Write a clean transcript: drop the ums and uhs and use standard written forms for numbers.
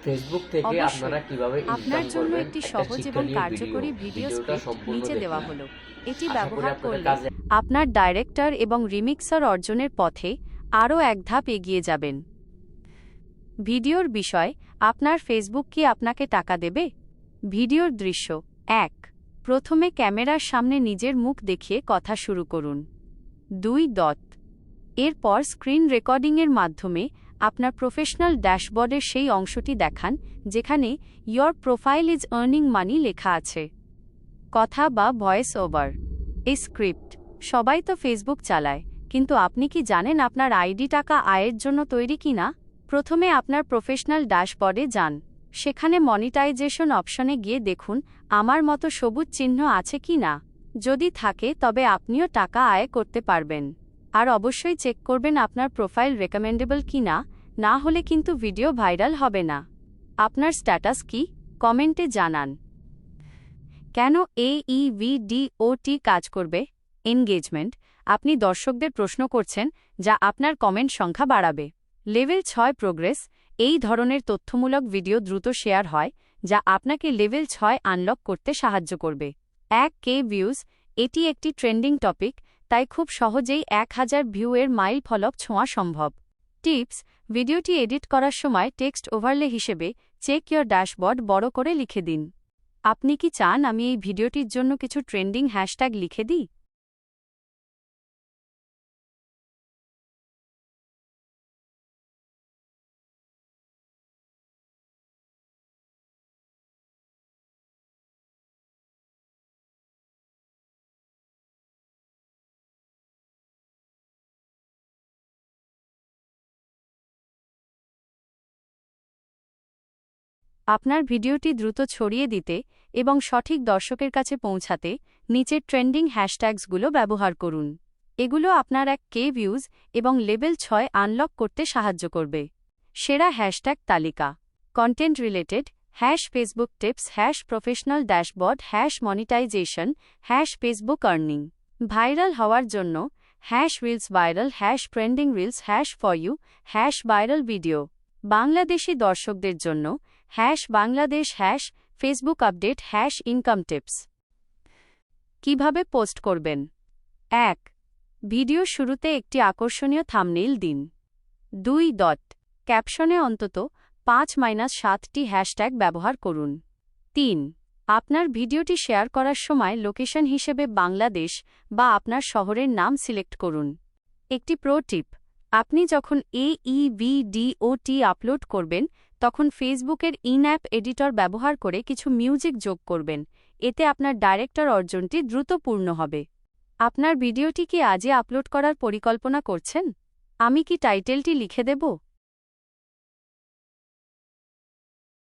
Facebook থেকে অবশ্যই। আপনারা কিভাবে আপনার ইনকাম জন্য করবেন একটি একটা সহজ এবং শিক্ষণীয় কার্যকরী ভিডিও ভিডিওটা স্ক্রিপ্ট সম্পূর্ণ নিচে দেওয়া দেখুন। হলো। এটি আশা করি ব্যবহার আপনাদের করলে কাজে আপনার ডাইরেক্টর এবং রিমিক্সার অর্জনের পথে আরও এক ধাপ এগিয়ে যাবেন। ভিডিওর বিষয়, আপনার ফেসবুক কি আপনাকে টাকা দেবে? ভিডিওর দৃশ্য ১। প্রথমে ক্যামেরার সামনে নিজের মুখ দেখিয়ে কথা শুরু করুন। ২. এরপর স্ক্রিন রেকর্ডিংয়ের মাধ্যমে আপনার প্রফেশনাল ড্যাশবোর্ডের সেই অংশটি দেখান যেখানে your profile is earning money লেখা আছে। কথা বা ভয়েস ওভার। এই স্ক্রিপ্ট সবাই তো ফেসবুক চালায়, কিন্তু আপনি কি জানেন আপনার আইডি টাকা আয়ের জন্য তৈরি কিনা? প্রথমে আপনার প্রফেশনাল ড্যাশবোর্ডে যান। সেখানে মনিটাইজেশন অপশনে গিয়ে দেখুন আমার মতো সবুজ চিহ্ন আছে কি না। যদি থাকে তবে আপনিও টাকা আয় করতে পারবেন। আর অবশ্যই চেক করবেন আপনার প্রোফাইল রেকমেন্ডেবল কি না, না হলে কিন্তু ভিডিও ভাইরাল হবে না। আপনার স্ট্যাটাস কি? কমেন্টে জানান। কেন AEVDOT কাজ করবে? এনগেজমেন্ট। আপনি দর্শকদের প্রশ্ন করছেন, যা আপনার কমেন্ট সংখ্যা বাড়াবে। Level 6 progress. এই ধরনের তথ্যমূলক ভিডিও দ্রুত শেয়ার হয়, যা আপনাকে লেভেল 6 আনলক করতে সাহায্য করবে। 1K views. এটি একটি ট্রেন্ডিং টপিক, তাই খুব সহজেই 1000 ভিউ এর মাইল ফলক ছোঁয়া সম্ভব। টিপস: ভিডিওটি এডিট করার সময় টেক্সট ওভারলে হিসেবে চেক ইয়োর ড্যাশবোর্ড বড় করে লিখে দিন। আপনি কি চান আমি এই ভিডিওটির জন্য কিছু ট্রেন্ডিং হ্যাশট্যাগ লিখে দিই? আপনার ভিডিওটি দ্রুত ছড়িয়ে দিতে এবং সঠিক দর্শকের কাছে পৌঁছাতে নিচের ট্রেন্ডিং হ্যাশট্যাগসগুলো ব্যবহার করুন। এগুলো আপনার 1K ভিউজ এবং লেভেল 6 আনলক করতে সাহায্য করবে। সেরা হ্যাশট্যাগ তালিকা: content related, Facebook tips, professional dashboard, monetization, Facebook earning. Viral হওয়ার জন্য reels viral, trending reels, for you, viral video. Bangladeshi দর্শকদের জন্য Bangladesh, Facebook update, income tips. কিভাবে পোস্ট করবেন? ১. ভিডিও শুরুতে একটি আকর্ষণীয় থাম্বনেইল দিন। ২. ক্যাপশনে অন্তত ৫-৭টি হ্যাশট্যাগ ব্যবহার করুন। ৩. আপনার ভিডিওটি শেয়ার করার সময় লোকেশন হিসেবে বাংলাদেশ বা আপনার শহরের নাম সিলেক্ট করুন। একটি প্রো টিপ: আপনি যখন AEVDOT আপলোড করবেন, তখন ফেসবুকের ইন-অ্যাপ এডিটর ব্যবহার করে কিছু মিউজিক যোগ করবেন। এতে আপনার ডাইরেক্টর অর্জনটি দ্রুত পূর্ণ হবে। আপনার ভিডিওটি কি আজই আপলোড করার পরিকল্পনা করছেন? আমি কি টাইটেলটি লিখে দেব?